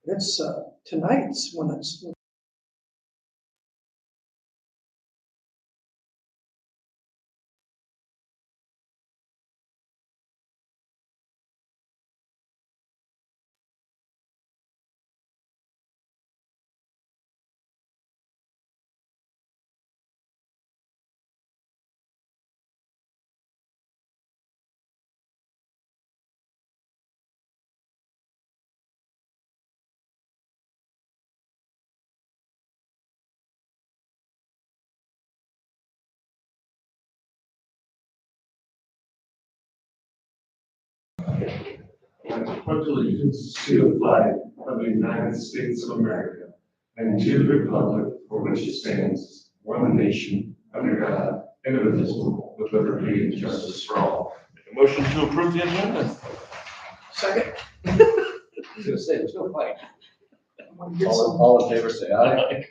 It's tonight's when it's. I pledge allegiance to the flag of the United States of America and to the republic for which it stands, one nation, under God, indivisible, with liberty and justice for all. Make a motion to approve the agenda. Second. I was gonna say, there's no fight. All in favor, say aye.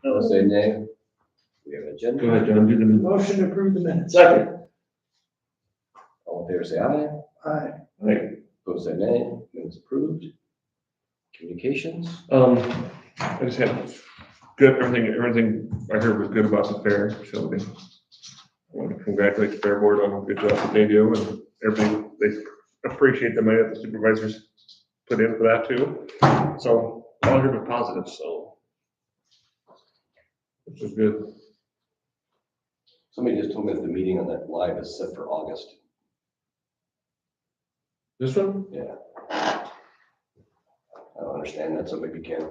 Opposed, say nay. We have an Go agenda. ahead, John, do the minutes. Motion to approve the minutes. Second. All in favor, say aye. Aye. Right. Opposed, say nay. Minutes approved. Communications. I just had good, everything I heard was good about the fair, so I want to congratulate the fair board on a good job that they do, and everything, they appreciate the money that the supervisors put in for that too. So all I heard was positive, so. Which is good. Somebody just told me that the meeting on that live is set for August. This one? Yeah. I don't understand that, so maybe Ken.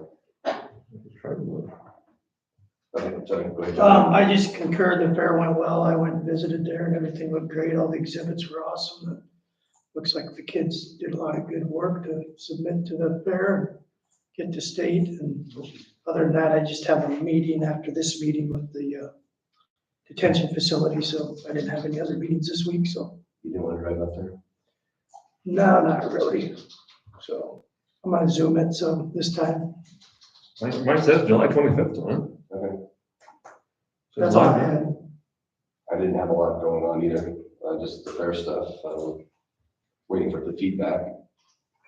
Okay, sorry, go ahead, John. I just concur the fair went well. I went and visited there and everything looked great. All the exhibits were awesome. It looks like the kids did a lot of good work to submit to the fair and get to state. And other than that, I just have a meeting after this meeting with the detention facility. So I didn't have any other meetings this week, so. You didn't want to drive up there? No, not really. So I'm gonna Zoom it, so this time, Mine says July 25th on it. Okay. that's all I had. I didn't have a lot going on either, just the fair stuff, waiting for the feedback.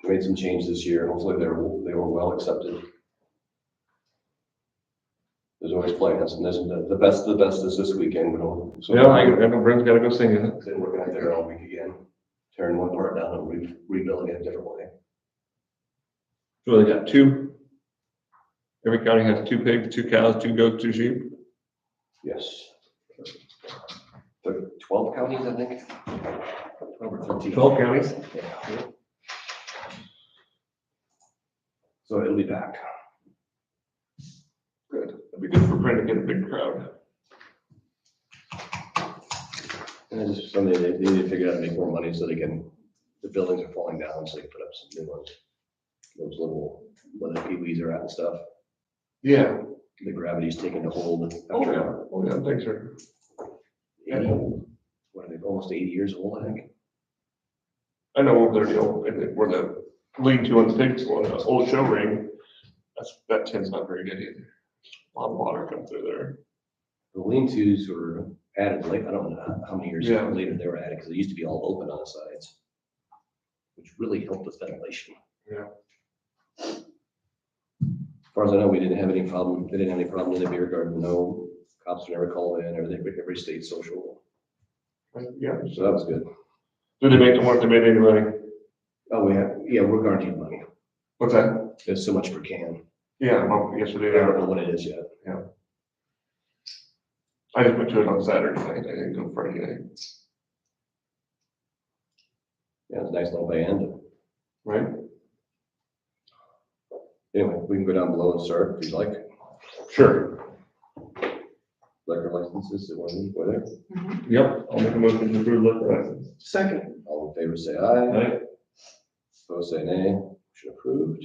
We made some changes this year, hopefully they were well accepted. There's always plans, and this, the best is this weekend, so. Yeah, I know Brent's gotta go sing it. Been working out there all week again, tearing one part down and rebuilding it a different way. So they got two, every county has 2 pigs, 2 cows, 2 goats, 2 sheep. Yes. 12 counties, I think. 12 or 13. 12 counties. Yeah. So it'll be back. Good. That'd be good for Brent to get a big crowd. And just something they need to figure out how to make more money so they can, the buildings are falling down, so they put up some new ones. Those little, where the peewees are at and stuff. Yeah. The gravity's taking a hold. Oh, yeah. Oh, yeah, thanks, sir. 80, what are they, almost 80 years old, I think. I know over there, where the lean-to on the pigs, on the old show ring, that tent's not very good either. A lot of water comes through there. The lean-tos were added late, I don't know how many years Yeah. later they were added, because they used to be all open on the sides, which really helped with ventilation. Yeah. As far as I know, we didn't have any problem, they didn't have any problem with the beer garden, no cops were never called in, every state social, Yeah. so that was good. Do they make the one if they made any money? Oh, we're guaranteed money, What's that? it's so much per can, Yeah, well, yes, I they don't are. know what it is yet. I just went to it on Saturday night. I didn't go Friday night. Yeah, it's a nice little band, Right? anyway, we can go down below and start if you'd like. Sure. Liquor licenses, that were there, Yep, I'll make a motion to approve liquor license. Second. all in favor say aye, Right? opposed say nay, motion approved.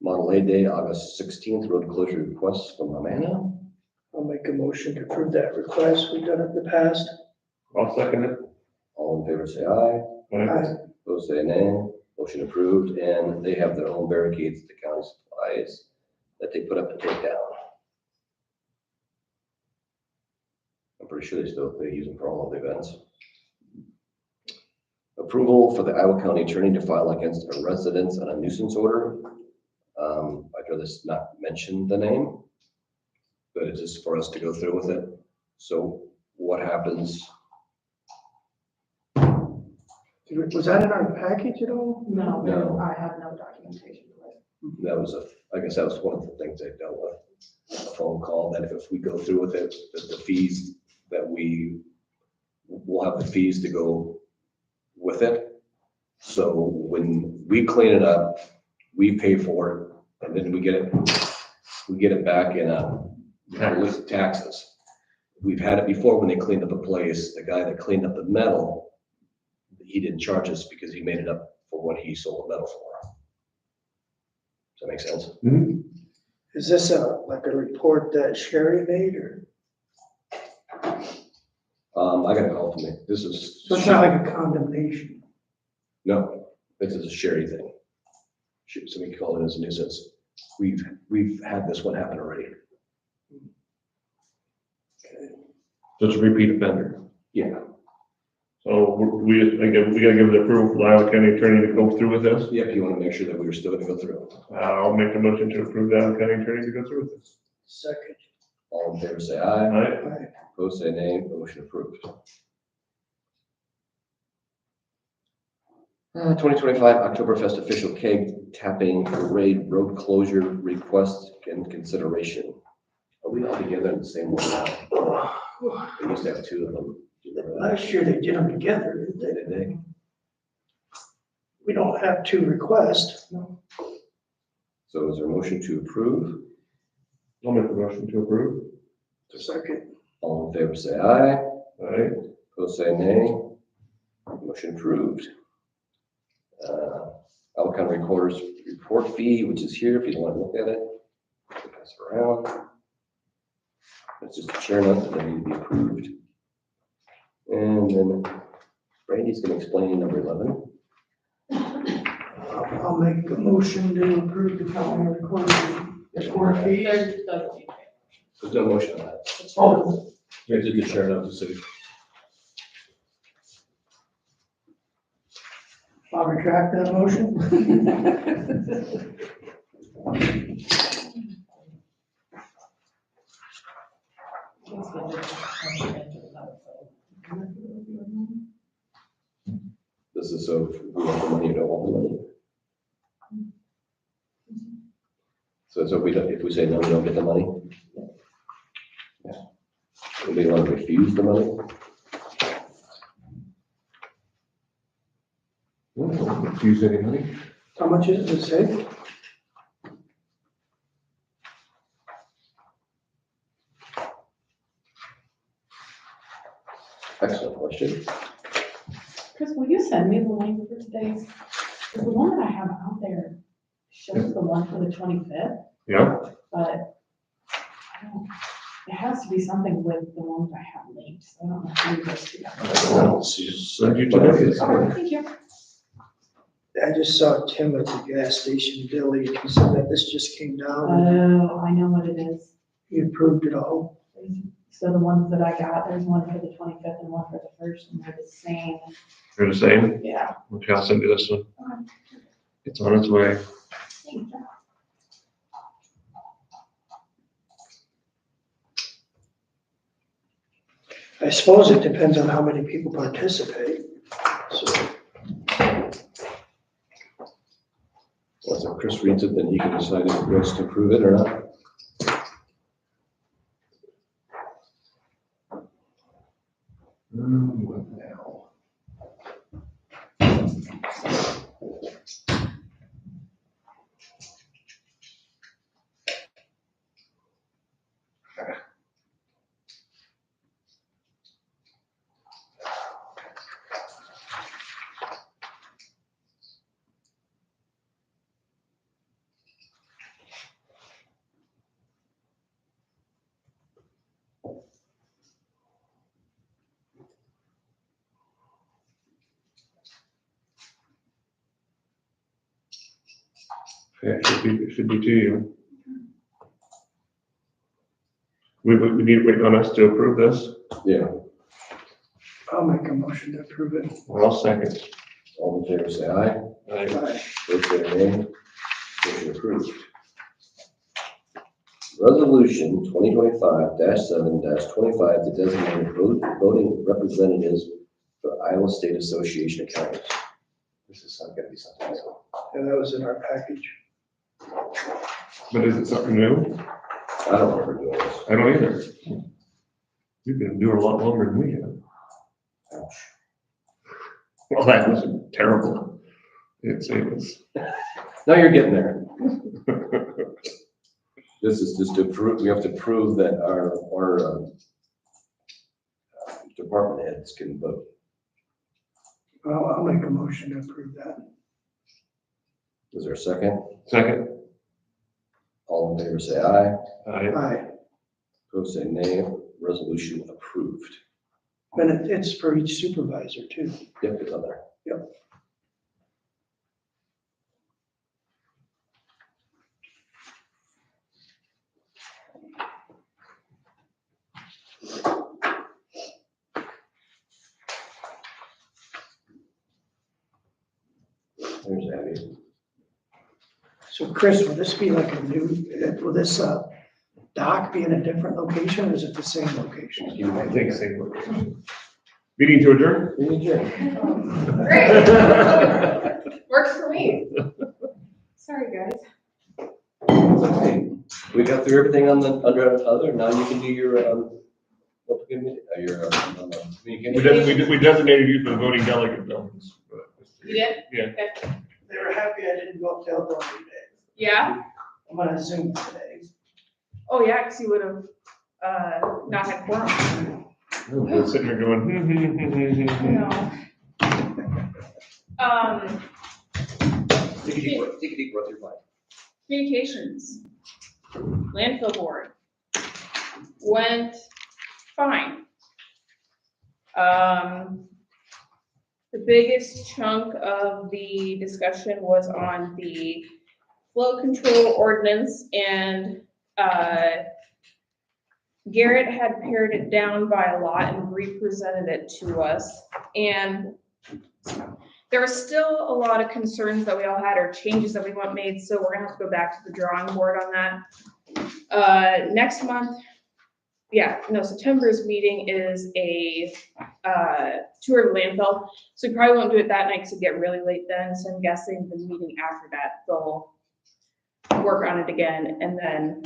Model A Day, August 16th, road closure request from Amanda. I'll make a motion to approve that request. We've done it in the past. I'll second it. All in favor say aye, Right? Aye. opposed say nay, motion approved, and they have their own barricades that the county supplies that they put up and take down. I'm pretty sure they use them for all of the events. approval for the Iowa County Attorney to file against a resident on a nuisance order. I'd rather not mention the name, but it's just for us to go through with it. So what happens? Was that in our package at all? No, No. I have no documentation for it. That was I guess that was one of the things I dealt with, a phone call, that if we go through with it, that the fees that we'll have the fees to go with it. So when we clean it up, we pay for it, and then we get it back in taxes. We've had it before when they cleaned up a place, the guy that cleaned up the metal, he didn't charge us because he made it up for what he sold the metal for. Does that make sense? Is this like a report that Sherry made, or? I got a call from it. This is. So it's not like a condemnation? No, this is a Sherry thing. Somebody called it as a nuisance. We've had this one happen already. Okay. So it's a repeat offender. Yeah. So we gotta give the approval for the Iowa County Attorney to go through with this. Yep, you want to make sure that we're still going to go through. I'll make a motion to approve the Iowa County Attorney to go through with this. Second. All in favor, say aye. Alright, Aye. Opposed, say nay. Motion approved. 2025 Oktoberfest official keg tapping parade road closure request and consideration. Are we all together in the same one now? They used to have two of them. Do you remember that? Last year they did them together, didn't they? Did they? We don't have two requests. So is there a motion to approve? I'll make the motion to approve. Second. All in favor, say aye. Alright, Opposed, say nay. Motion approved. Iowa County Recorder's report fee, which is here, if you don't want to look at it. Pass it around. It's just a chair note that need to be approved. And then Brandy's going to explain number 11. I'll make a motion to approve the county recorder fees. There's no motion on that. Oh, Here's the chair note to city. I'll retract that motion. This is so if we want the money, you don't want the money. So if we say no, we don't get the money? Yeah. Anybody want to refuse the money? don't refuse any money. How much is it, say? Excellent question. Chris, will you send me the link for today's? 'Cause the one that I have out there shows the one for the 25th, Yeah, but I don't, it has to be something with the ones I have linked, so I don't know how you guys do that. I don't see. Send you today. All right, thank you. I just saw Tim at the gas station, Billy, he said that this just came down, Oh, I know what it is. he approved it all. So the ones that I got, there's one for the 25th and one for the 1st, and they're the same. You're the same? Yeah. Okay, I'll send you this one. Okay. It's on its way. Thank you. I suppose it depends on how many people participate, so. Once Chris reads it, then he can decide if he wants to approve it or not. What now? Yeah, it should be to you. We need to wait on us to approve this. Yeah, I'll make a motion to approve it. Well, I'll second. All in favor, say aye. Aye. Opposed, say nay. Motion approved. Resolution 2025-7-25 to designate voting representatives for Iowa State Association of Counties. This is not gonna be something else. And that was in our package. But is it something new? I don't remember doing this. I don't either. You've been doing a lot longer than we have. Ouch. Well, that was terrible. It was. Now you're getting there. This is just to prove, we have to prove that our department heads can vote. I'll make a motion to approve that. Is there a second? Second. All in favor, say aye. Aye. Aye. Opposed, say nay. Resolution approved. And it's for each supervisor too. Yep, it's on there. Yep. There's Abby. So Chris, will this be like a new, will this dock be in a different location or is it the same location? I think same location. Meeting to adjourn? Great. Works for me. Sorry, guys. Okay. We got through everything on the, under other, now you can do your, communication. We designated you for the voting delegate though. You did? Yeah. Okay. They were happy I didn't go up to Elbor today. Yeah? I'm gonna Zoom today. Oh, yeah, because you would have, not had quorum. We're sitting there going, No. Take a deep breath, you're fine. Communications, landfill board, went fine. The biggest chunk of the discussion was on the flow control ordinance, and Garrett had pared it down by a lot and re-presented it to us. And there were still a lot of concerns that we all had, or changes that we want made, so we're gonna have to go back to the drawing board on that. Next month, September's meeting is a tour of the landfill, so we probably won't do it that night because it'll get really late then, so I'm guessing the meeting after that, they'll work on it again and then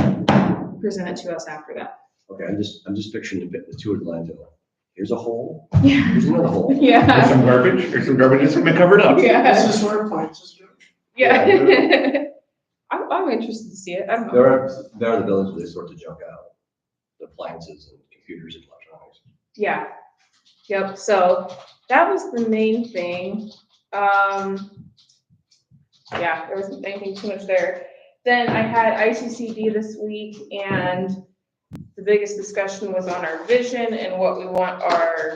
present it to us after that. Okay, I'm just picturing the two of the landfill. Here's a hole, Yeah. here's another hole. there's Yeah. some garbage that's been covered up. Yeah. This is where points is good. Yeah. I'm interested to see it. I don't know. There are the buildings where they sort the junk out, the appliances and computers and electronics. Yeah. Yep. So that was the main thing. Yeah, there wasn't anything too much there. Then I had ICCD this week, and the biggest discussion was on our vision and what we want our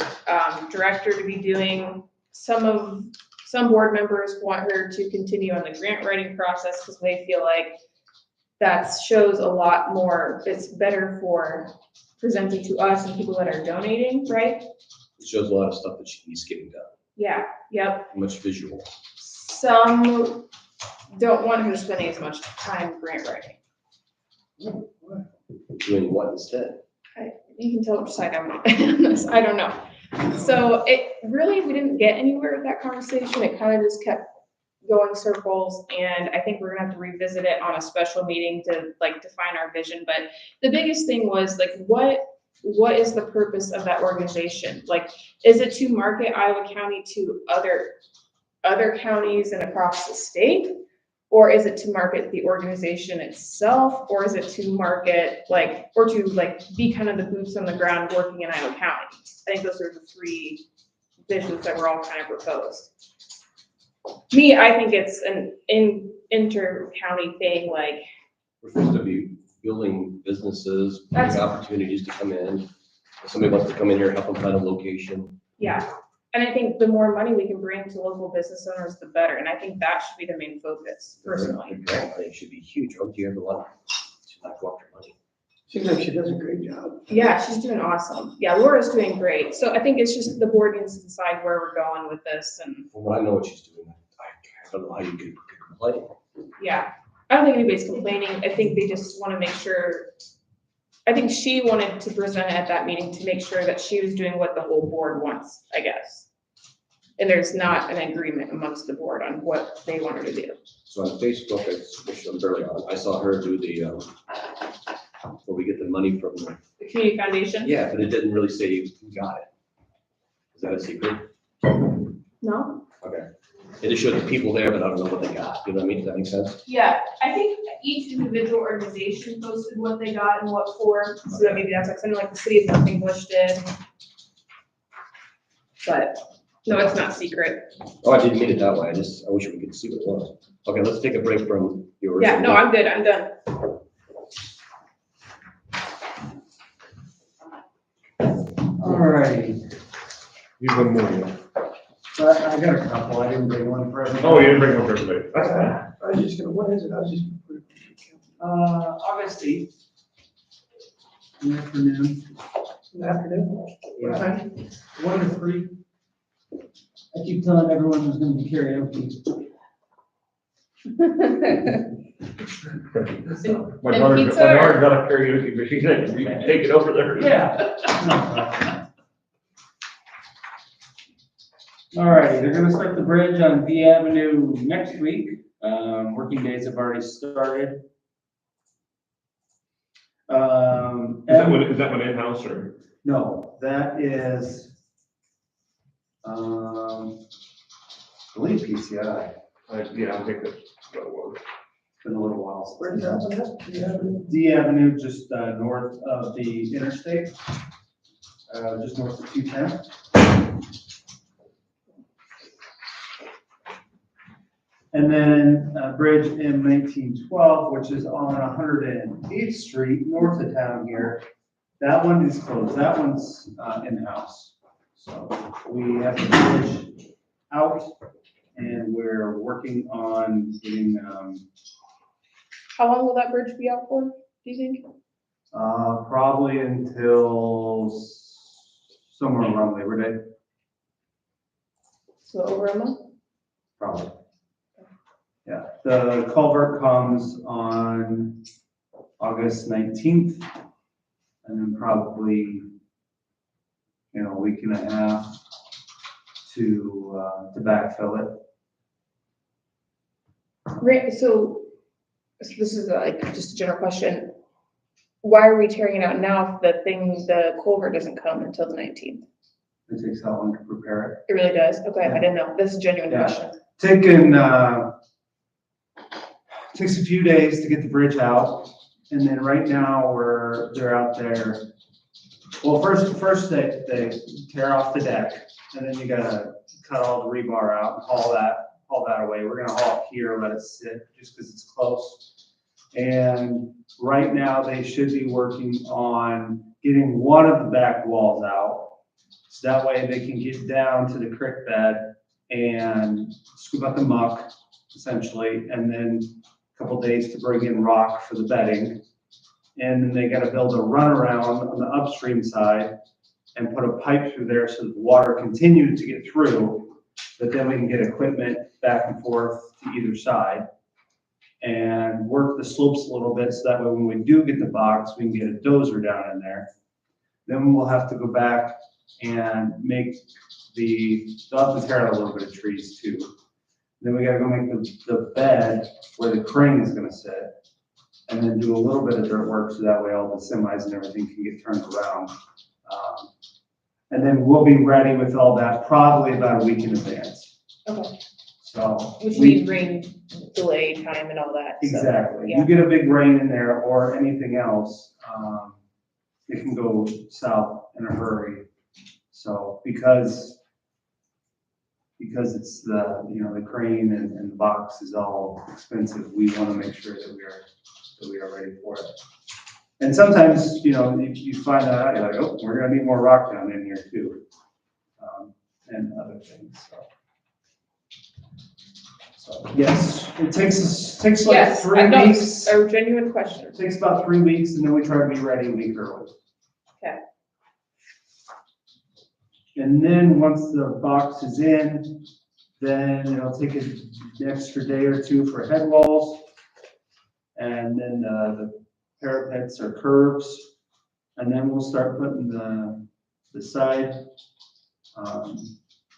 director to be doing. Some board members want her to continue on the grant writing process because they feel like that shows a lot more, it's better for presenting to us and people that are donating, right? It shows a lot of stuff that needs getting done, Yeah, yep. much visual. Some don't want her spending as much time grant writing. Doing what instead? You can tell which side I'm on this, I don't know. So it really, we didn't get anywhere with that conversation. It kind of just kept going circles, and I think we're gonna have to revisit it on a special meeting to like define our vision. But the biggest thing was like, what is the purpose of that organization? Like, is it to market Iowa County to other counties and across the state? Or is it to market the organization itself? Or is it to market or to be kind of the boots on the ground working in Iowa County? I think those are the three visions that were all kind of proposed. Me, I think it's an inter-county thing, We're supposed to be building businesses, That's- giving opportunities to come in. If somebody wants to come in here, help them find a location. yeah. And I think the more money we can bring to local business owners, the better. And I think that should be the main focus, personally. The grant thing should be huge. Oh, do you ever want to go after money? Seems like she does a great job. Yeah, she's doing awesome. Yeah, Laura's doing great. So I think it's just the board needs to decide where we're going with this and, From what I know what she's doing, I don't know how you could complain. yeah. I don't think anybody's complaining. I think they just want to make sure, I think she wanted to present at that meeting to make sure that she was doing what the whole board wants, I guess. And there's not an agreement amongst the board on what they want her to do. So on Facebook, which I'm barely on, I saw her do the, where we get the money from the. The community foundation? Yeah, but it didn't really say who got it. Is that a secret? No? Okay. It just showed the people there, but I don't know what they got. You know what I mean? Does that make sense? Yeah, I think each individual organization posted what they got and what for, so that maybe that's like something like the city of North English did. But, no, it's not secret. Oh, I didn't mean it that way. I wish we could see what it was. Okay, let's take a break from yours. Yeah, no, I'm good, I'm done. All righty, You've been moving. so I got a couple, I didn't bring one for everybody. Oh, you didn't bring one for everybody. That's fine. I was just gonna, what is it? I was just gonna put it. August 8th. In the afternoon. In the afternoon? What time? 1 to 3. I keep telling everyone there's gonna be karaoke. My And daughter pizza got a karaoke machine, you can take it over there. Yeah. All righty, they're gonna start the bridge on V Avenue next week. Working days have already started. Is that one in-house or? No, that is, I believe PCI. Yeah, I think that's what it was. It's been a little while. Where's that one at? Yeah. D Avenue, just north of the interstate, just north of 210. And then Bridge M 1912, which is on 108th Street, north of town here. That one is closed. That one's in-house. So we have the bridge out and we're working on getting, How long will that bridge be out for, do you think? probably until somewhere around Labor Day, So over a month? probably. Yeah, the culvert comes on August 19th, and then probably, a week and a half to backfill it. Right, so this is like just a general question. Why are we tearing it out now if the culvert doesn't come until the 19th? It takes that long to prepare It really does? Okay, I didn't know. This is a genuine Yeah. question. it. Takes a few days to get the bridge out, and then right now they're out there. Well, first they tear off the deck, and then you gotta cut all the rebar out and haul that away. We're gonna haul it here, let it sit, just because it's close. And right now, they should be working on getting one of the back walls out. So that way they can get down to the creek bed and scoop out the muck, essentially, and then a couple days to bring in rock for the bedding. And then they gotta build a runaround on the upstream side and put a pipe through there so that the water continues to get through, but then we can get equipment back and forth to either side and work the slopes a little bit, so that way when we do get the box, we can get a dozer down in there. Then we'll have to go back and make they'll have to tear out a little bit of trees too. Then we gotta go make the bed where the crane is gonna sit, and then do a little bit of dirt work, so that way all the semis and everything can get turned around. And then we'll be ready with all that probably about a week in advance. Okay, So. which we- means rain delay time and all that. so, Exactly. yeah. You get a big rain in there or anything else, it can go south in a hurry. So because it's the crane and the box is all expensive, we want to make sure that we are ready for it. And sometimes, you find that out, you're like, oh, we're gonna need more rock down in here too. And other things, so Yes, it takes like Yes, 3 no, weeks. a genuine question. It takes about 3 weeks, and then we try to be ready a week early. Okay. And then once the box is in, then it'll take an extra day or two for head walls. And then the parapets or curbs. And then we'll start putting the side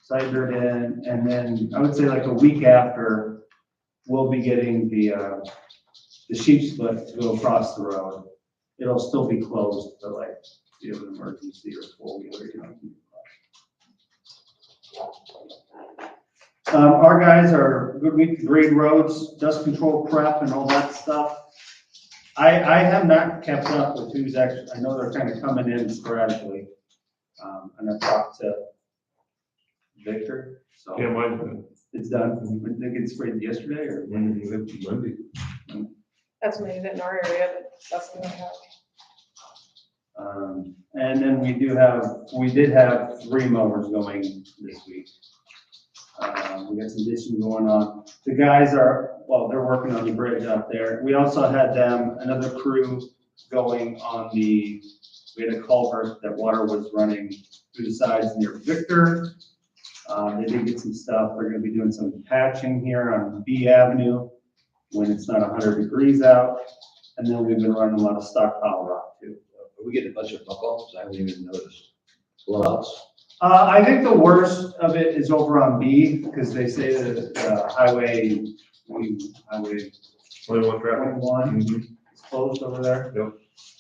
dirt in. And then I would say like a week after, we'll be getting the sheep split to go across the road. It'll still be closed, but like, you have an emergency or four-wheeler, you know. Our guys are good week to grade roads, dust control prep and all that stuff. I have not kept up with who's actually, I know they're kind of coming in sporadically. And I talked to Victor, so Yeah, mine's been it's done. I think it's sprayed yesterday or Monday. That's maybe in our area, but that's what I have. And then we did have 3 mowers going this week. We got some ditching going on. The guys they're working on the bridge out there. We also had another crew going on we had a culvert that water was running through the sides near Victor. They did get some stuff. They're gonna be doing some patching here on B Avenue when it's not 100 degrees out. And then we've been running a lot of stockpile rock too. Are we getting a bunch of buckles? I haven't even noticed. Blowouts? I think the worst of it is over on B, because they say that highway 21 traffic. 21 is closed over there. Yep.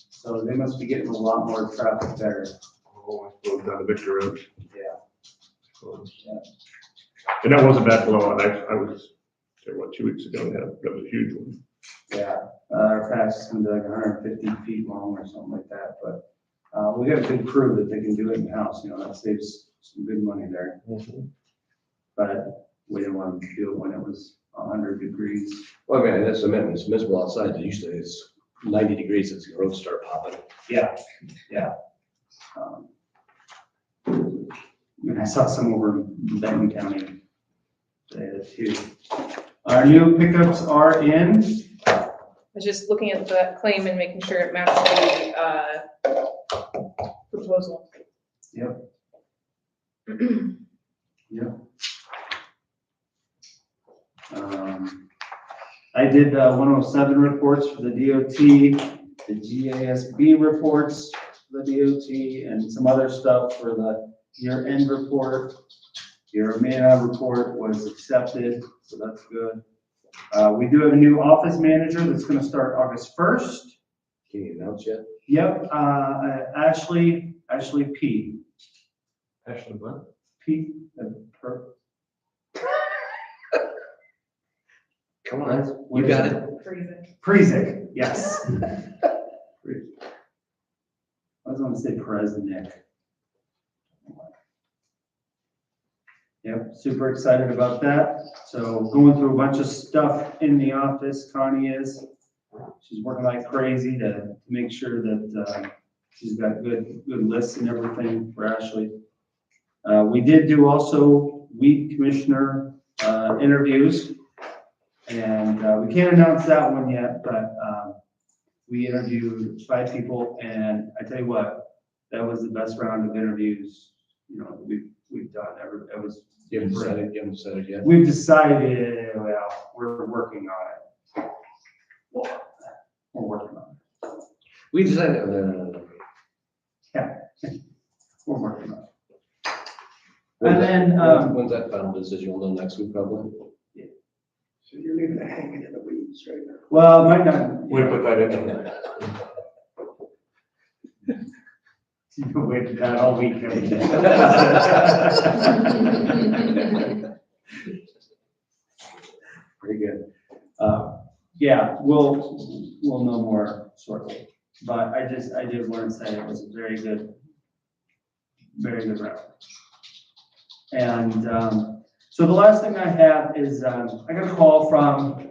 So they must be getting a lot more traffic there. Oh, I suppose down the Victor Road. Yeah. So, Yeah. And that wasn't bad blowout. I was there, 2 weeks ago, that was a huge one. Yeah, our patch is gonna be like 150 feet long or something like that, but we got a good crew that they can do it in-house, that saves some good money there. But we didn't want to do it when it was 100 degrees. Well, I mean, it's miserable outside. Usually it's 90 degrees as the roads start popping. Yeah, yeah. And I saw some over in Benton County too. Our new pickups are in. I was just looking at the claim and making sure it matched the proposal. Yep. Yep. I did 107 reports for the DOT, the GASB reports for the DOT, and some other stuff for the year-end report. Your man report was accepted, so that's good. We do have a new office manager that's gonna start August 1st. Can you announce yet? Yep, Ashley P. Ashley, what? P. Come on, you got it. Prezick, yes. I was gonna say Presnick. Yep, super excited about that. So going through a bunch of stuff in the office, Connie is. She's working like crazy to make sure that she's got good lists and everything for Ashley. We did do also weed commissioner interviews. And we can't announce that one yet, but we interviewed 5 people, and I tell you what, that was the best round of interviews, we've done ever. It was. You haven't said it yet. We've decided, well, we're working on it. We're working on it. We decided, Yeah, we're working on it. And then, when's that final decision? We'll know next week probably. So you're leaving it hanging in the weeds right now. well, might not. We put that in there. You waited that all week. haven't you? Pretty good. Yeah, we'll know more shortly, but I did want to say it was a very good round. And so the last thing I have is I got a call from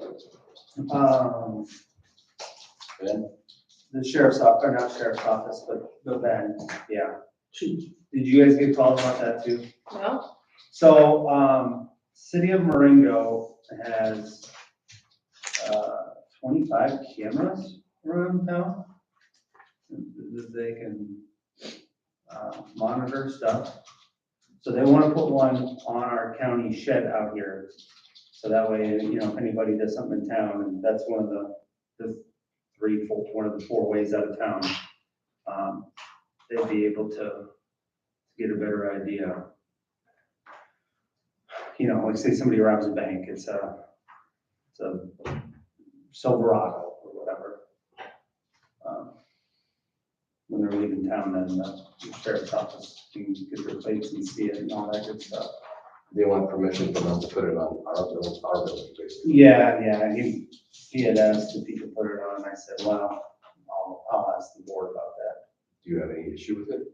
the sheriff's office, or not sheriff's office, but the Ben, yeah. Did you guys get calls about that too? No? So, City of Marengo has 25 cameras around town that they can monitor stuff. So they want to put one on our county shed out here. So that way, if anybody does something in town, and that's one of the one of the four ways out of town, they'd be able to get a better idea. Like say somebody robs a bank, it's a Silverado or whatever. When they're leaving town, then the sheriff's office can get their plates and see it and all that good stuff. They want permission from us to put it on our building, basically. Yeah, he had asked if he could put it on, and I said, well, I'll ask the board about that. Do you have any issue with it?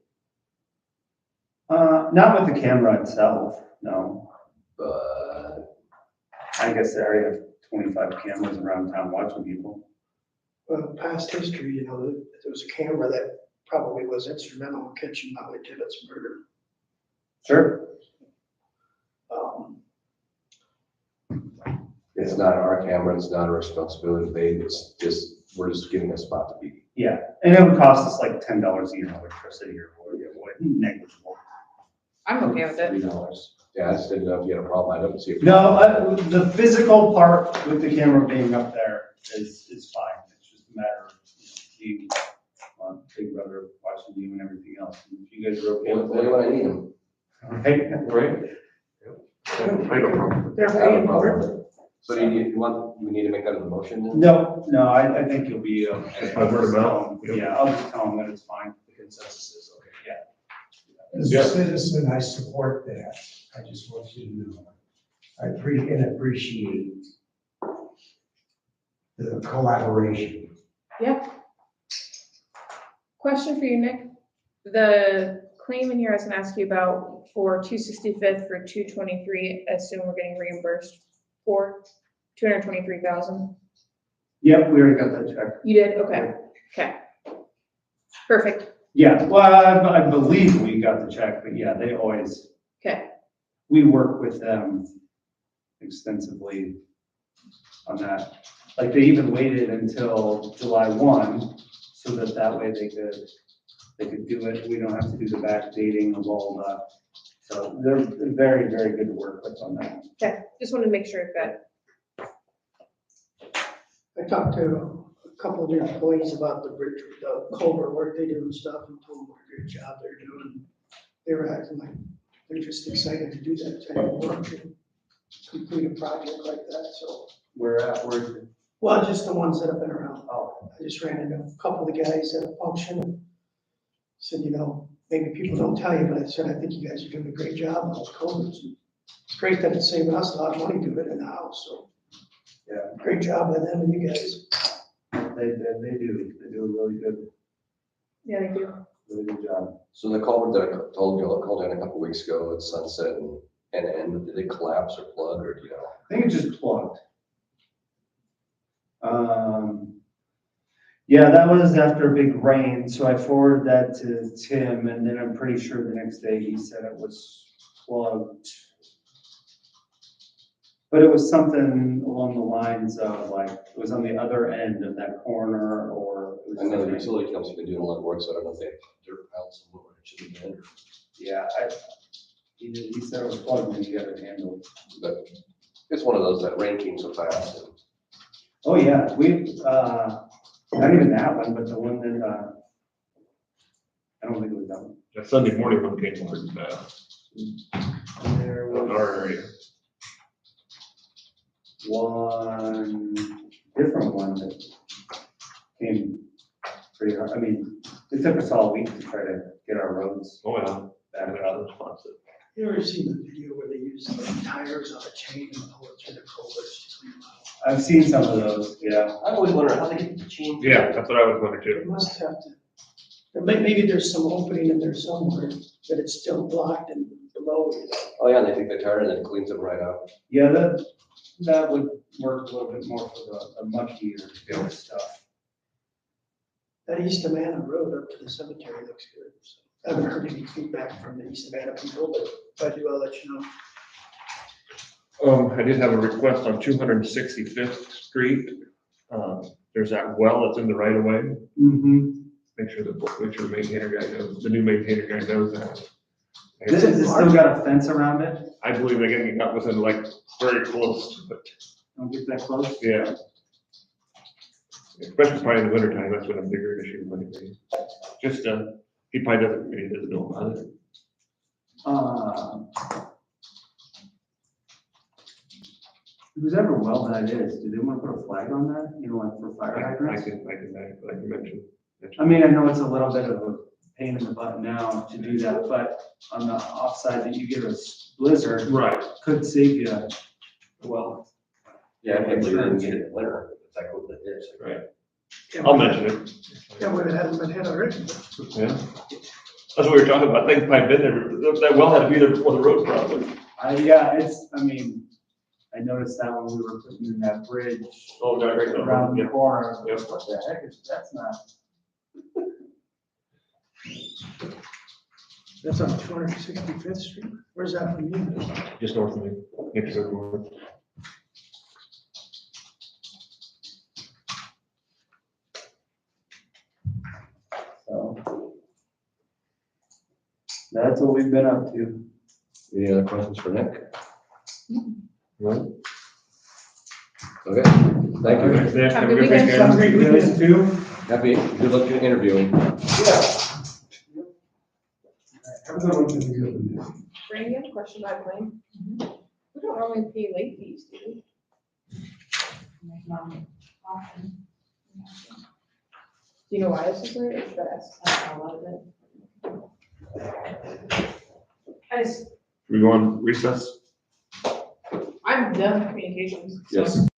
Not with the camera itself, no. But I guess they already have 25 cameras around town watching people. Well, past history, there was a camera that probably was instrumental in catching Molly Tibbetts' murder. Sure. it's not our camera, it's not our responsibility. We're just giving a spot to be. Yeah, and it would cost us like $10 a year in electricity or whatever, negligible. I'm okay with it. $3. Yeah, I just didn't know if you had a problem. I don't see a No, problem. the physical part with the camera being up there is fine. It's just a matter of you, Big Brother watching you and everything else. If you guys are okay with Only when I need them. it. Right? I don't problem. They're I have a paying problem for with it. it. So do we need to make that a motion then? No, I think you'll be okay. Just by word of mouth? Yeah, I'll just tell them that it's fine. The consensus is okay. As Yeah. a citizen, I support that. I just want you to know. I appreciate the collaboration. Yeah. Question for you, Nick. The claim in here I was gonna ask you about for 265th for 223, I assume we're getting reimbursed for 223,000. Yep, we already got that check. You did? Okay. Perfect. Yeah, well, I believe we got the check, but yeah, they always, Okay. we work with them extensively on that. Like they even waited until July 1 so that way they could do it. We don't have to do the backdating of all that. So they're very, very good to work with on that. Okay. Just wanted to make sure that. I talked to a couple of their employees about the bridge, the culvert work they do and stuff, and told them what a good job they're doing. They were acting like they're just excited to do that type of work and complete a project like that, so. We're Well, just the ones that have been around. oh, I just ran into a couple of the guys at a function and said, maybe people don't tell you, but I said, I think you guys are doing a great job on those culverts. It's great that it's saving us a lot of money doing it in the house, so. yeah, Great job by them and you guys. they do a really good job. So the culvert that I called in a couple weeks ago at Sunset and End, did it collapse or plug or do you know? I think it just plugged. Yeah, that was after a big rain, so I forwarded that to Tim, and then I'm pretty sure the next day he said it was plugged. But it was something along the lines of like, it was on the other end of that corner or. It was I know the something- utility company's been doing a lot of work, so I don't know if they have dirt piles somewhere where it should have been. Yeah, he said it was plugged and he got it handled. But it's one of those that rain came so fast. And Oh, yeah, not even that one, but the one that, I don't think it was that one. That Sunday morning one came pretty fast. There In our area. one different one that came pretty hard. I mean, it took us all week to try to get our roads Oh, yeah. back They're up. responsive. You ever seen the video where they use like tires on a chain and pull it through the culverts to clean them out? I've seen some of those, yeah. I always wonder how they get the chain. Yeah, that's what I was wondering They too. must have to, maybe there's some opening in there somewhere, but it's still blocked and below. Oh, yeah, they take the tire and then cleans them right out. Yeah, that would work a little bit more for the muckier stuff. That East Amana Road up to the cemetery looks good. So I haven't heard any feedback from the East Amana people, but if I do, I'll let you know. I did have a request on 265th Street. There's that well that's in the right of way. Mm-hmm. Make sure the maintainer guy knows, the new maintainer guy knows that. Does it still got a fence around it? I believe they're getting got within like very close, but Don't get that close? yeah. Especially probably in the winter time, that's when a bigger issue might be. Just, he probably doesn't know about it. Whoever well that is, do they want to put a flag on that, you know, like for fire I hydrants? can mention. I mean, I know it's a little bit of a pain in the butt now to do that, but on the offside that you get a blizzard, Right. could save you, well. Yeah, I can't believe they didn't get it in winter. It's like what it is. Right. Can't I'll believe- mention it. Can't believe it hasn't been hit already. Yeah. That's what we were talking about. Things might have been there. That well had to be there before the road probably. I mean, I noticed that when we were putting in that bridge Oh, right, right. around the Yeah. corner, I was Yep. like, what the heck is, that's not. That's on 265th Street. Where's that from you? Just north of me. Next to the road. So. That's what we've been up to. Any other questions for Nick? Right. Okay, thank you. Yeah, Have a good great weekend. day. Have a great You weekend. guys too? Happy, good luck in interviewing. Have a good one. Brandon, you have a question about claim? We don't normally pay late fees, do we? Do you know why this is late? Is that a lot of it? We go on recess? I'm done with communications. so- Yes.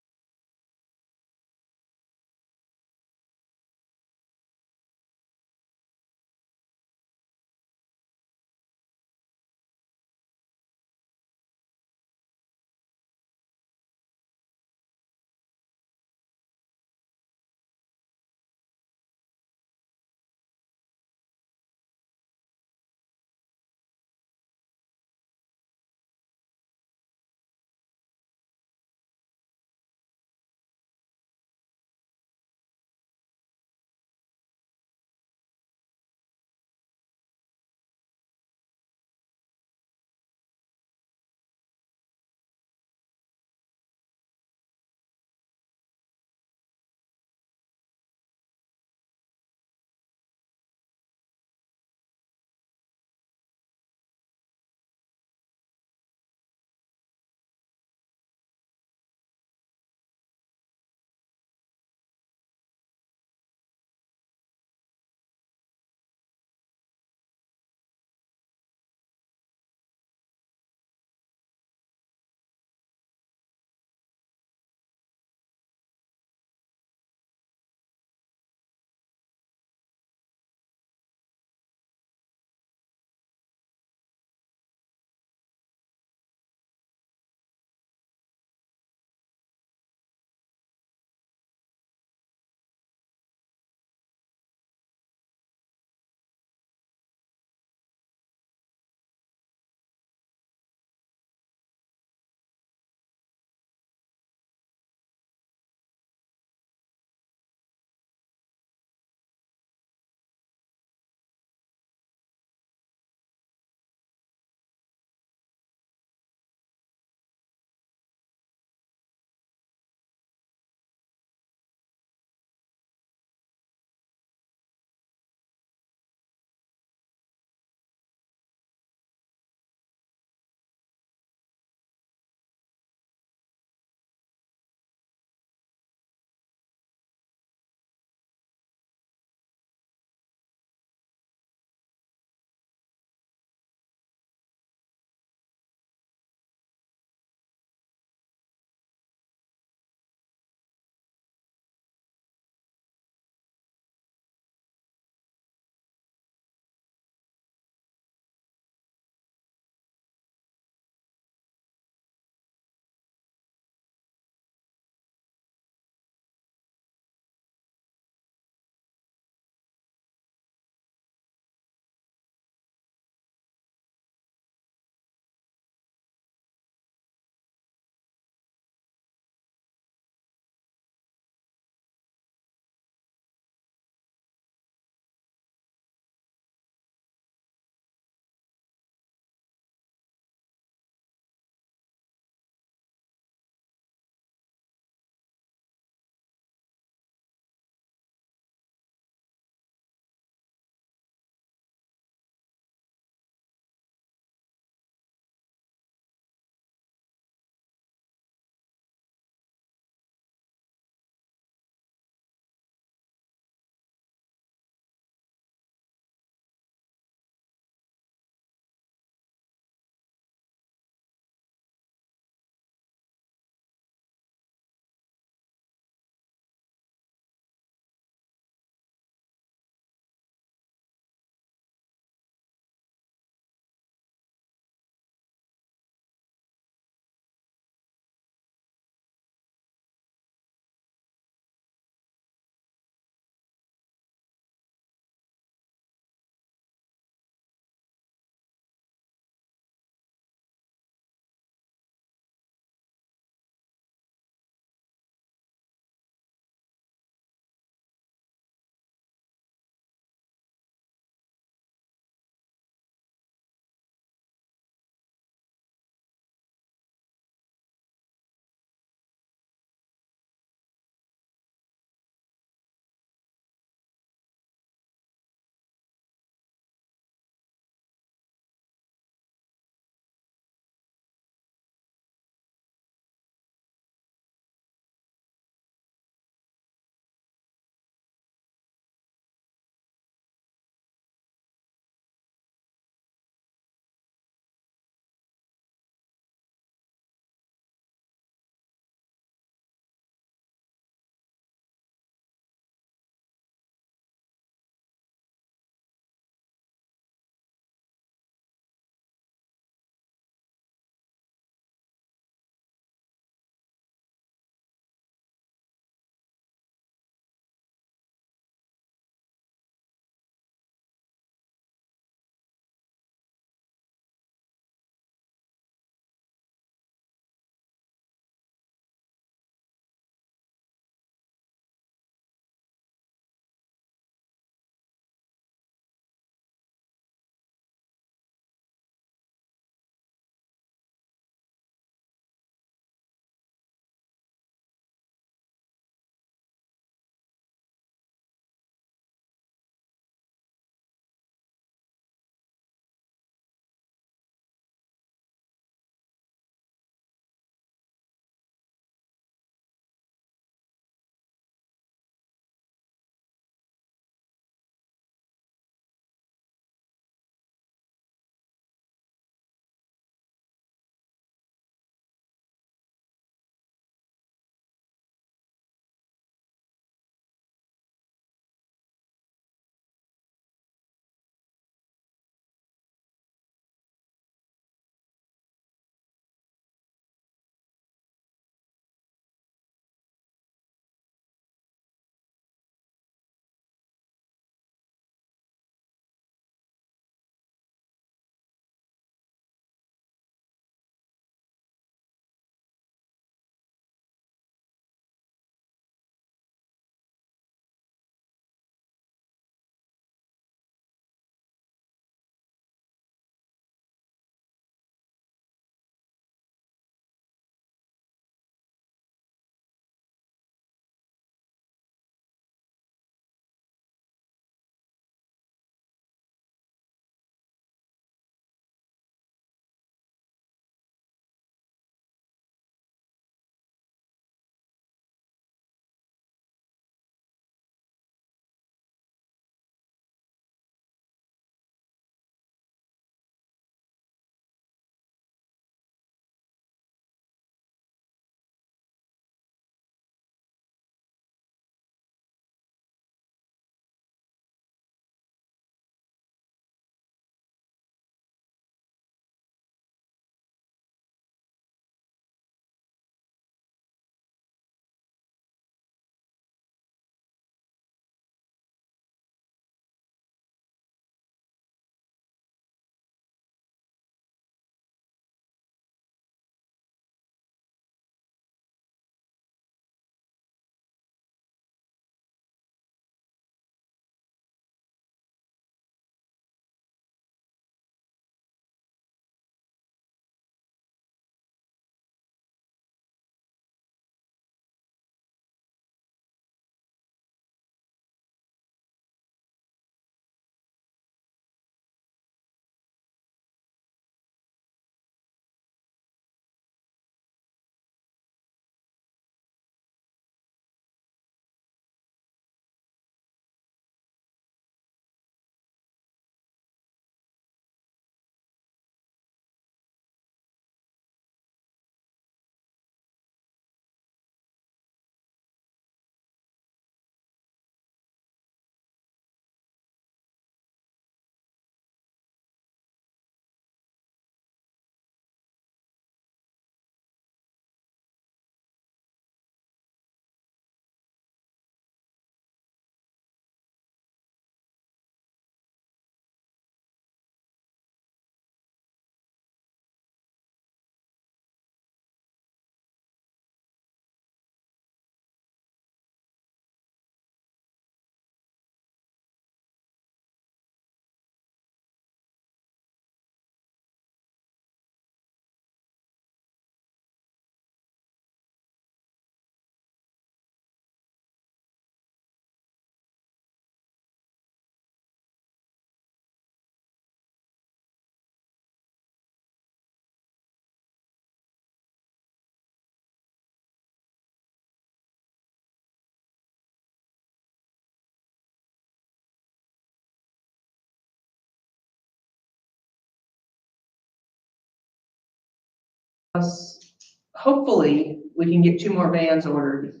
us, hopefully, we can get 2 more vans ordered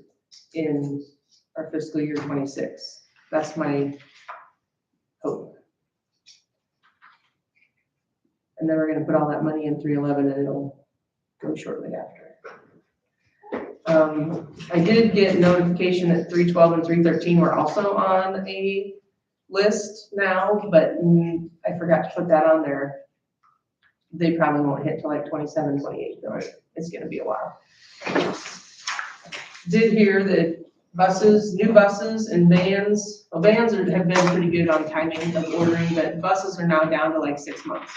in our fiscal year 26. That's my hope. And then we're gonna put all that money in 311 and it'll go shortly after. I did get notification that 312 and 313 were also on a list now, but I forgot to put that on there. They probably won't hit till like 27, 28 though. It's gonna be a while. Did hear that buses, new buses and vans, well, vans have been pretty good on timing of ordering, but buses are now down to like 6 months.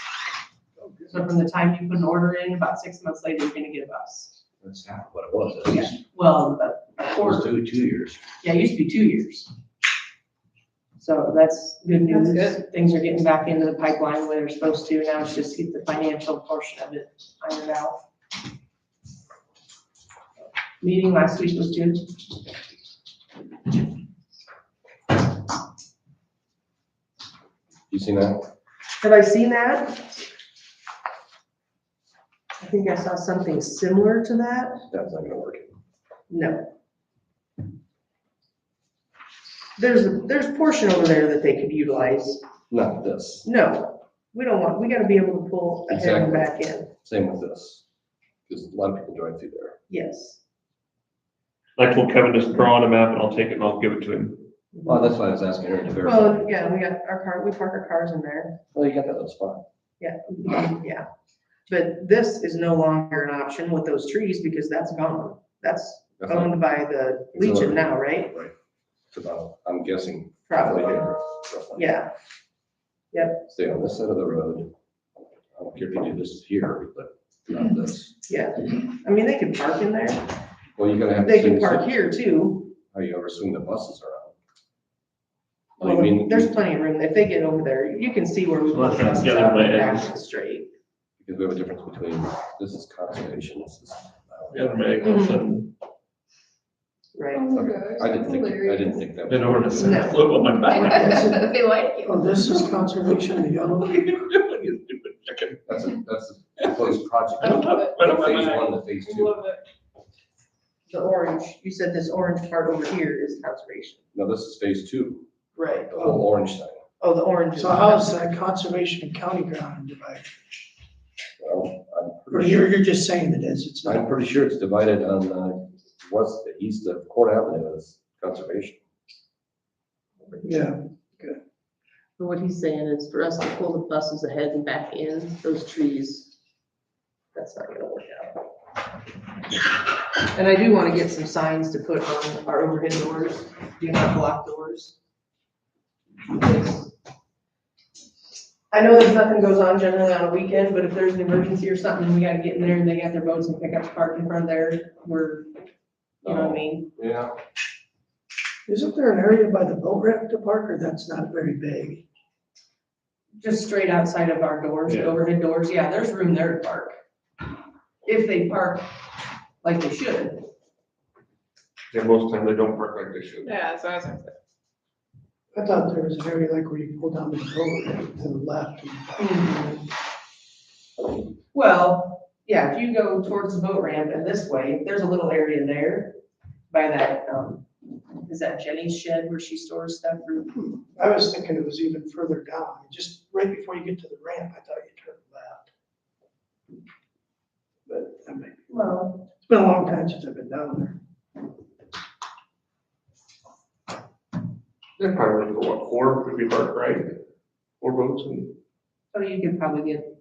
So from the time you put an order in, about 6 months later, you're gonna get a bus. That's half what it was. It Yeah, well, a was quarter. 2 years. Yeah, it used to be 2 years. So that's good news. That's Things are getting back into the pipeline the way they're supposed to. Now it's just get the financial portion of it ironed out. Meeting last week was good. You seen that? Have I seen that? I think I saw something similar to that. That's not gonna work. No. There's a portion over there that they could utilize. Not this. No, we don't want, we gotta be able to pull ahead and back in. Same with this. Because a lot of people drive through there. Yes. I told Kevin, just draw on a map and I'll take it and I'll give it to him. Well, that's why I was asking her to verify. Well, yeah, we got our car, we park our cars in there. Well, you got that little spot. Yeah, yeah. But this is no longer an option with those trees because that's gone. That's That's not- owned by the Legion now, right? Right. It's about, I'm guessing. Probably. roughly. Yeah, Stay on this side of the road. I don't care if you do this here, but not this. yeah. I mean, they could park in there. Well, you're gonna have. to They can swing park some- here too. How you ever swing the buses around? Well, you Well, mean, there's plenty of room. If they get over there, you can see where we Well, put that's buses the other out way, and yeah. back straight. because we have a difference between, this is conservation, this is. The other Meg, all of a sudden, Right. Okay, I didn't think that. been over to No. flip on my back. They like you. Oh, this is conservation, the yellow. What are you doing, you stupid chicken? That's a close project. I love it. Right up my Phase back. 1 to phase 2. The orange, you said this orange part over here is conservation. No, this is phase 2, Right. the whole orange side. Oh, the orange is. So how is that conservation and county ground divided? Well, Or you're just saying it is, it's I'm not. pretty sure it's divided on, what's the east of Court Avenue is conservation. Yeah, But what he's saying is for us to pull the buses ahead and back in, those trees, that's not gonna work out. And I do want to get some signs to put on our overhead doors, do not block doors. I know there's nothing goes on generally on a weekend, but if there's an emergency or something, we gotta get in there and they got their boats and pickups parked in front of there, we're, you know what I mean? Yeah. isn't there an area by the boat ramp to park, or that's not very big? Just straight outside of our doors, the Yeah. overhead doors, yeah, there's room there to park. If they park like they should. Yeah, most times they don't work like they should. Yeah, so I was gonna say. I thought there was an area like where you pull down to the boat ramp to the left. Well, yeah, if you go towards the boat ramp and this way, there's a little area there by that, is that Jenny's shed where she stores stuff for? I was thinking it was even further down, just right before you get to the ramp, I thought you turned left. But, I mean, Well, it's been a long time since I've been down there. They're probably like, what, 4 if we park, right? 4 boats and so you could probably get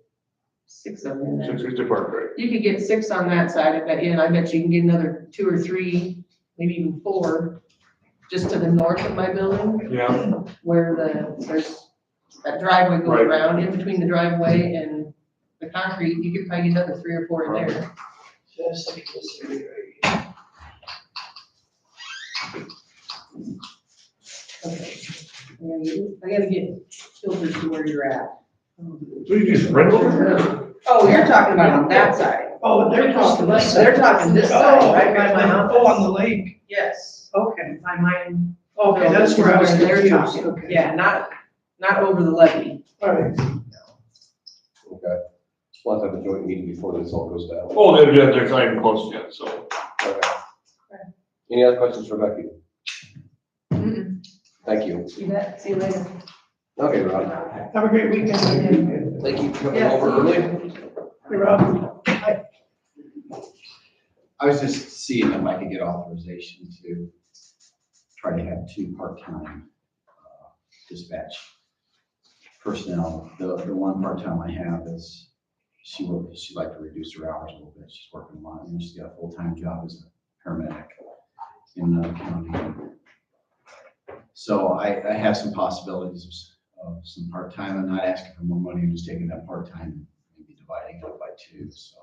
6 of them in there. 6 used to park, right? You could get 6 on that side, I bet you, and I bet you can get another 2 or 3, maybe even 4, just to the north of my building, Yeah. where there's that driveway goes Right. around, in between the driveway and the concrete, you could probably get another 3 or 4 in there. Just like this area right Okay. I gotta get filters to where you're at. So you just rent over there? Oh, you're talking about on that side. Oh, they're talking this side. They're talking this side, Oh, right by my okay. house. Oh, on the lake, Yes, okay, by mine. okay, that's where I was They're confused, talking. okay. Yeah, not over the levee. All right, Okay. we'll have to have a joint meeting before this all goes down. Oh, they're not even close yet, so. Okay. Any other questions for Becky? Thank you. You bet, see you later. Okay, Rob. Have a great weekend. Thank you for coming Yeah, over see you. early. Hey, Rob. I was just seeing if I could get authorization to try to have 2 part-time dispatch personnel. The one part-time I have is, she'd like to reduce her hours a little bit. She's working a lot, and she's got a full-time job as a paramedic in the county. So I have some possibilities of some part-time. I'm not asking for more money, I'm just taking that part-time, maybe dividing it up by 2, so.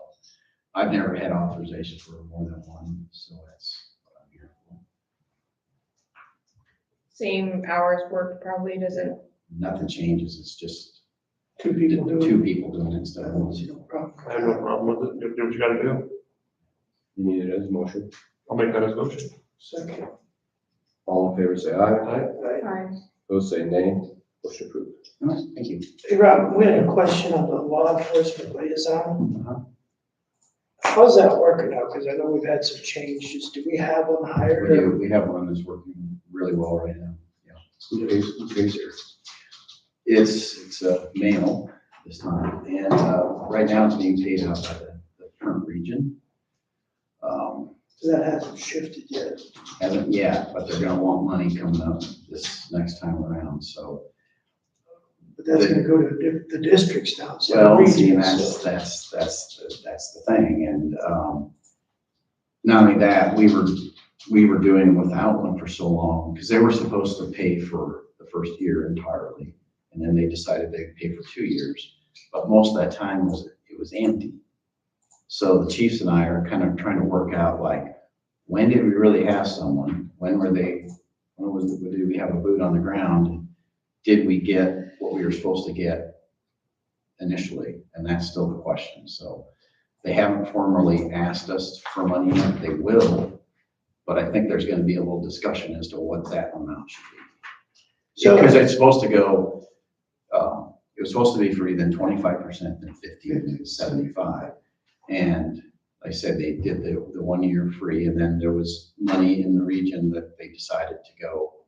I've never had authorization for more than 1, so that's what I'm here for. Same hours worked probably doesn't, Nothing changes, it's just 2 people doing it. 2 people doing it instead of one. No problem. I have no problem with it. Do what you gotta do. You need it as a motion. I'll make that as a motion. Second. All in favor, say aye. Right. Opposed, say nay. Motion approved. All right, thank you. Hey, Rob, we had a question on the law enforcement liaison. Uh-huh. How's that working out? Because I know we've had some changes. Do we have one hired? We have one that's working really well right now. Who pays her? It's a male this time, and right now it's being paid out by the current region. So that hasn't shifted yet. Hasn't yet, but they're gonna want money coming up this next time around, so. But that's gonna go to the districts now. So Well, see, and regions, so- that's the thing, and, not only that, we were doing without one for so long, because they were supposed to pay for the first year entirely, and then they decided they'd pay for 2 years, but most of that time it was empty. So the chiefs and I are kind of trying to work out, like, when did we really have someone? Did we have a boot on the ground? Did we get what we were supposed to get initially? And that's still the question. So they haven't formally asked us for money yet. They will, but I think there's gonna be a little discussion as to what that amount should be. So- Because it's supposed to go, it was supposed to be for either 25%, then 50, and then 75. And like I said, they did the 1 year free, and then there was money in the region that they decided to go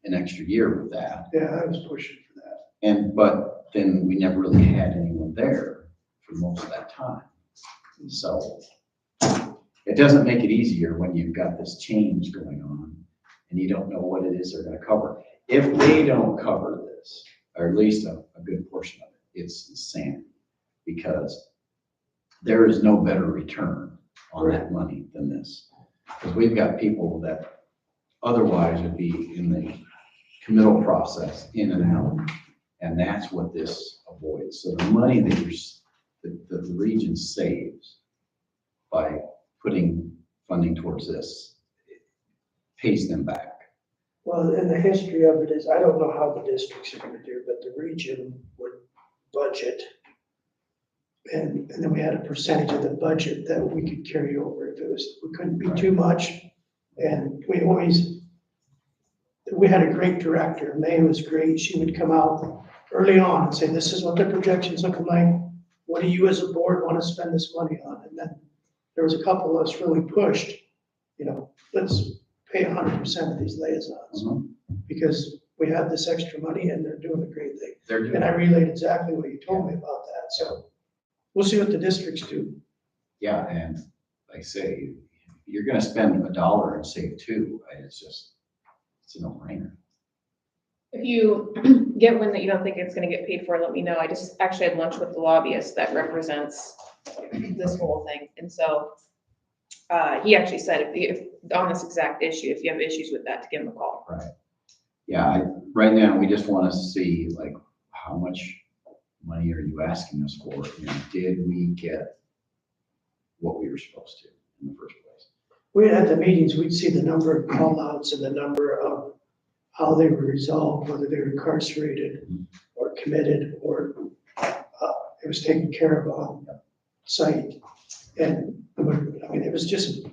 an extra year with that. Yeah, I was pushing for that. But then we never really had anyone there for most of that time. So it doesn't make it easier when you've got this change going on and you don't know what it is they're gonna cover. If they don't cover this, or at least a good portion of it, it's insanity, because there is no better return on that money than this. Because we've got people that otherwise would be in the committal process, in and out, and that's what this avoids. So the money that the region saves by putting funding towards this, it pays them back. Well, and the history of it is, I don't know how the districts are gonna do, but the region would budget. And then we had a percentage of the budget that we could carry over if it was, we couldn't be too much. And we had a great director. May was great. She would come out early on and say, this is what the projections looking like. What do you as a board want to spend this money on? And then there was a couple of us really pushed, let's pay 100% of these liaisons. Mhm. Because we have this extra money and they're doing a great thing. They're doing And I relayed exactly what you told me about that, so we'll see what the districts do. Yeah, and like I say, you're gonna spend $1 and save 2, it's a no-brainer. if you get one that you don't think it's gonna get paid for, let me know. I just actually had lunch with the lobbyist that represents this whole thing. And so, he actually said if on this exact issue, if you have issues with that, to give him a call. Right. Yeah, right now, we just wanna see, like, how much money are you asking us for? And did we get what we were supposed to in the first place? We had the meetings, we'd see the number of call-outs and the number of how they were resolved, whether they were incarcerated or committed or it was taken care of on site. And it was just,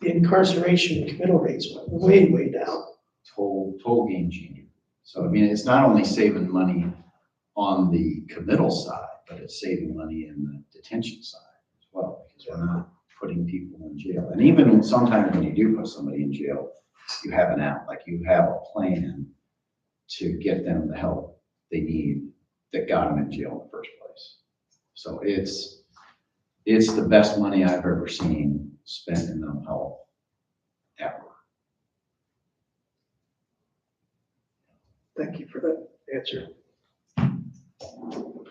the incarceration and committal rates went way, way down. Total game changer. So, it's not only saving money on the committal side, but it's saving money in the detention side as well, because we're not putting people in jail. And even sometimes when you do put somebody in jail, you have an out, like you have a plan to get them the help they need that got them in jail in the first place. So it's the best money I've ever seen spent in mental health ever. Thank you for that answer.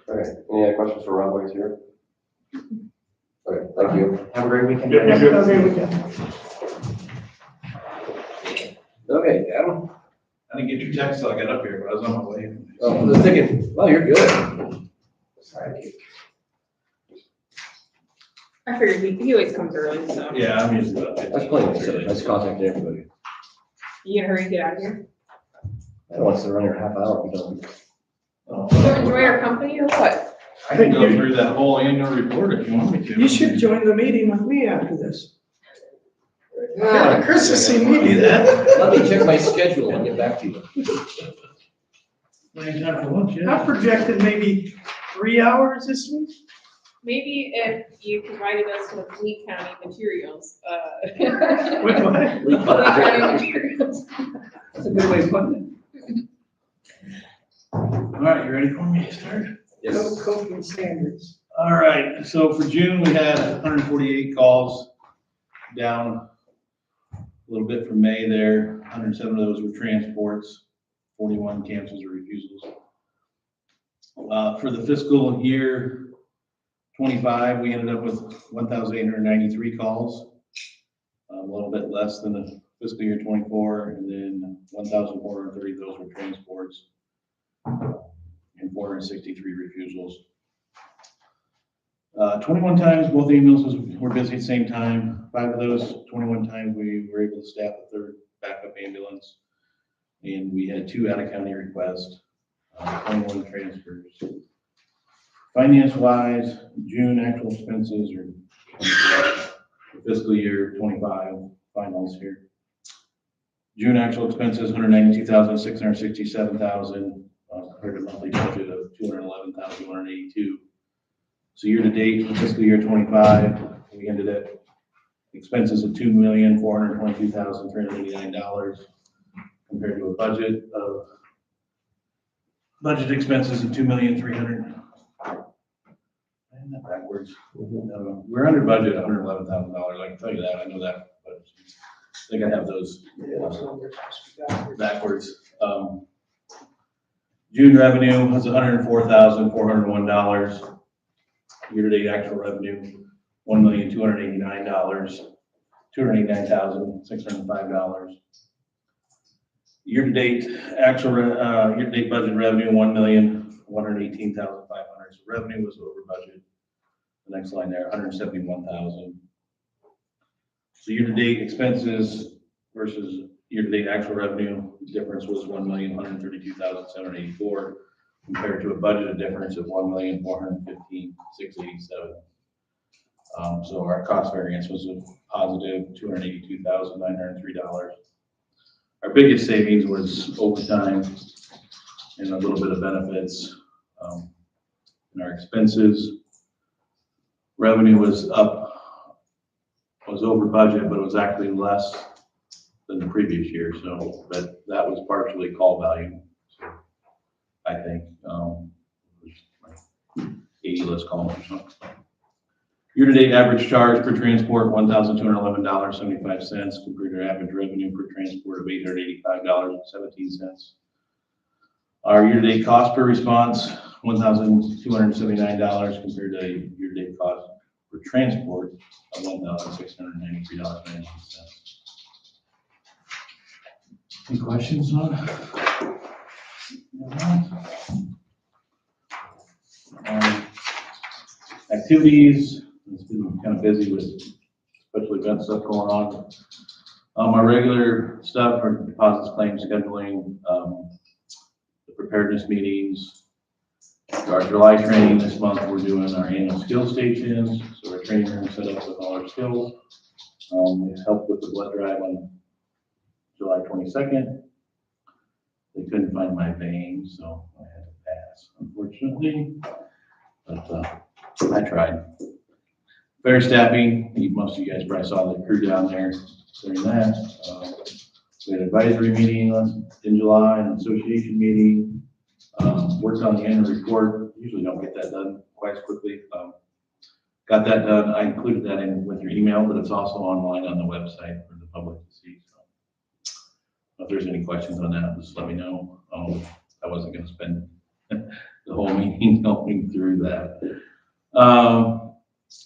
Okay, any other questions for Rob while he's here? Okay, thank you. Have a great weekend. Yeah, guys. you too. Okay, we can. Okay, Adam? I didn't get your text till I got up here, but I was on my way. Oh, I was thinking, well, you're good. Sorry. I figured he always comes early, so. Yeah, I'm usually about 15. That's plenty, nice contact to everybody. You in a hurry to get out of here? I don't want to sit around here a half hour if we don't. Oh, You don't enjoy our company or what? I can go through that whole annual report if you want me to. You should join the meeting with me after this. Yeah, Chris has seen me do that. Let me check my schedule and get back to you. Ain't time for lunch I projected maybe 3 hours this week. Maybe if you provided us with Lee County materials, Wait, what? Lee County materials. That's a good way of putting All right, you ready for me to start? Yes. Coping standards. All right, so for June, we had 148 calls, down a little bit from May there. 107 of those were transports, 41 cancels or refusals. For the fiscal year 25, we ended up with 1,893 calls, a little bit less than the fiscal year 24, and then 1,430 of those were transports, and 463 refusals. 21 times both ambulances were busy at the same time. 5 of those 21 times we were able to staff a third backup ambulance, and we had 2 out-of-county requests, 21 transfers. Finance-wise, June actual expenses are fiscal year 25 finals here. June actual expenses, 192,667,000, compared to monthly budget of 211,182. So year to date, fiscal year 25, we ended at expenses of $2,422,389, compared to a budget of expenses of $2,300,000. That backwards. We're under budget $111,000. I can tell you that. I know that, but I think I have those backwards. June revenue was $104,401. Year-to-date actual revenue, $289,605. Year-to-date actual, year-to-date budget revenue, $1,118,500. So revenue was over budget. The next line there, 171,000. So year-to-date expenses versus year-to-date actual revenue, difference was 1,132,784, compared to a budgeted difference of 1,415,687. So our cost variance was a positive $282,903. Our biggest savings was overtime and a little bit of benefits. And our expenses, revenue was over budget, but it was actually less than the previous year. So, but that was partially call value. So I think, 80 less calls or something. Year-to-date average charge per transport, $1,211.75, compared to average revenue per transport of $885.17. Our year-to-date cost per response, $1,279, compared to year-to-date cost per transport of $1,693.90. Any questions on it? Activities, it's been kind of busy with special event stuff going on. Our regular stuff for deposits, claims, scheduling, the preparedness meetings. Our July training this month, we're doing our annual skill stations. So our training room set up with all our skills. We helped with the blood drive on July 22nd. They couldn't find my vein, so I had to pass, unfortunately. But, I tried. Fair staffing, most of you guys probably saw the crew down there during that. We had an advisory meeting in July, an association meeting, worked on the annual report. Usually don't get that done quite as quickly. Got that done. I included that in with your email, but it's also online on the website for the public to see. So if there's any questions on that, just let me know. I wasn't gonna spend the whole meeting going through that.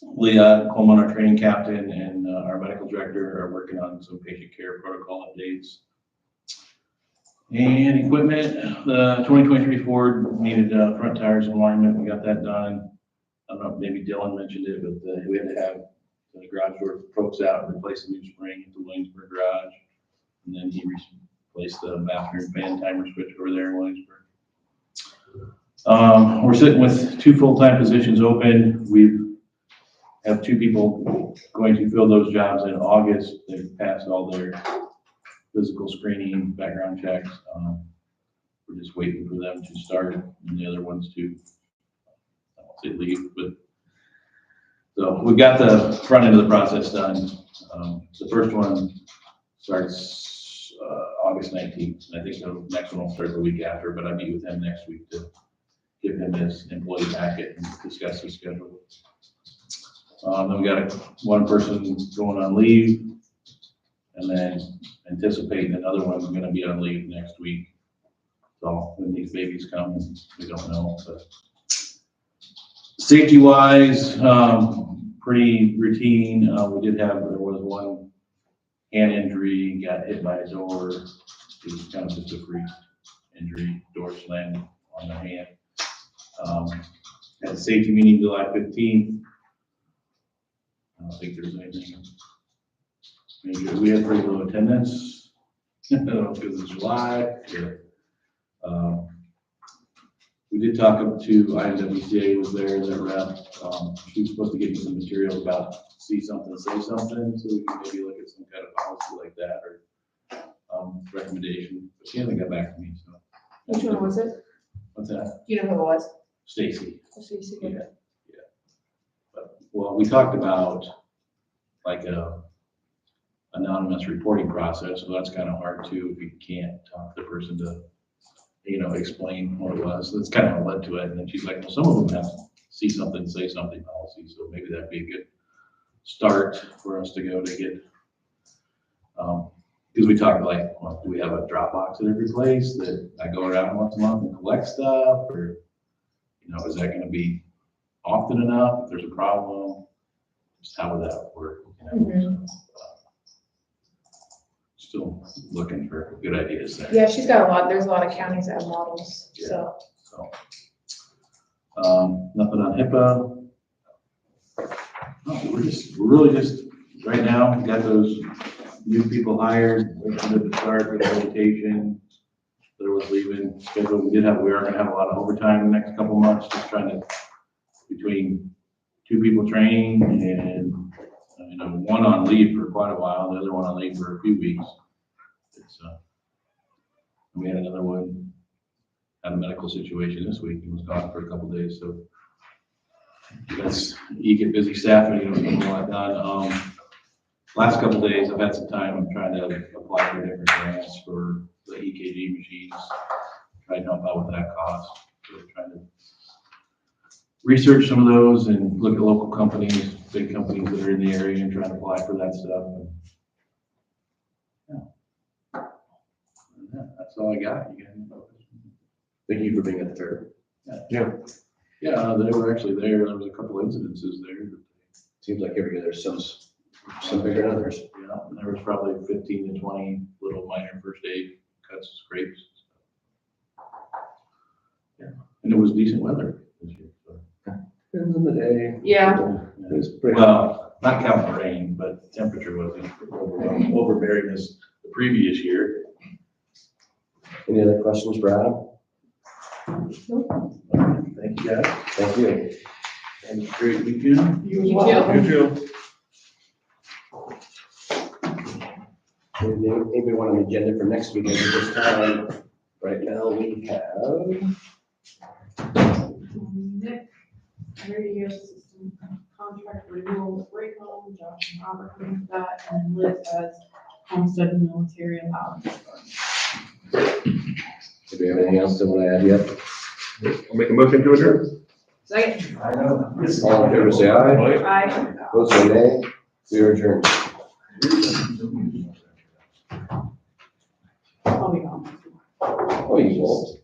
Leah Coleman, our training captain, and our medical director are working on some patient care protocol updates. And equipment, the 2023 Ford needed front tires alignment. We got that done. I don't know, maybe Dylan mentioned it, but we had to have the garage door folks out and replace the new spring at the Williamsburg garage. And then he replaced the bathroom fan timer switch over there in Williamsburg. We're sitting with 2 full-time positions open. We have 2 people going to fill those jobs in August. They've passed all their physical screening, background checks. We're just waiting for them to start, and the other ones to, I won't say leave, but so we've got the front end of the process done. The first one starts August 19th. And I think the next one will start the week after, but I meet with him next week to give him his employee packet and discuss his schedule. Then we got one person going on leave, and then anticipating another one's gonna be on leave next week. So when these babies come, we don't know, but safety wise, pretty routine. There was one hand injury, got hit by a door. It was kind of just a freak injury, door slammed on the hand. Had a safety meeting July 15th. I don't think there's anything major. We had pretty low attendance. I don't know because it's July. Yeah. We did talk up to IMWCA was there, that rep. She was supposed to get me some materials about see something, say something, so we can maybe look at some kind of policy like that or recommendation. But she hasn't got back to me, so. Which one was it? What's that? Do you know who it was? Stacy. Stacy. Yeah. But, well, we talked about like a anonymous reporting process, so that's kind of hard too if you can't talk to the person to, explain what it was. So that's kind of what led to it. And then she's like, well, some of them have see something, say something policy, so maybe that'd be a good start for us to go to get. Because we talked like, well, do we have a drop box at every place that I go around once a month and collect stuff, or is that going to be often enough? If there's a problem, just how would that work? Still looking for good ideas there. Yeah, she's got there's a lot of counties that have models, so. Nothing on HIPAA. No, we're really just, right now, we got those new people hired, waiting for them to start with orientation. There was leaving schedule. We are gonna have a lot of overtime in the next couple months, just trying to, between 2 people training and, one on leave for quite a while, the other one on leave for a few weeks. We had another one, had a medical situation this week and was gone for a couple days, so you get busy staffing, get a lot done. Last couple days, I've had some time, I'm trying to apply for different grants for the EKG machines, trying to help out with that cost. So trying to research some of those and look at local companies, big companies that are in the area and try to apply for that stuff. And that's all I got. You got any questions? Thank you for being at the fair. Yeah, they were actually there. There was a couple incidences there. Seems like every year there's some bigger than others. Yeah, and there was probably 15 to 20 little minor first aid cuts, scrapes. Yeah, and it was decent weather this year. So. End of the day. Yeah. It was pretty Well, not counting the rain, but temperature wasn't overbearing as the previous year. Any other questions, Brad? Thank you, guys. Thank you. And a great weekend. You too. Anybody want an agenda for next week at this time? Right now we have. radio system contract renewal with Raycom, Josh and Robert coming to that, and Liz as homestead and military allowance. Do we have anything else to want to add yet? I'll make a motion to adjourn. Second. I know. All in favor, say aye. Aye. Opposed, say nay. We are adjourned. I'll be gone. Oh, you won't.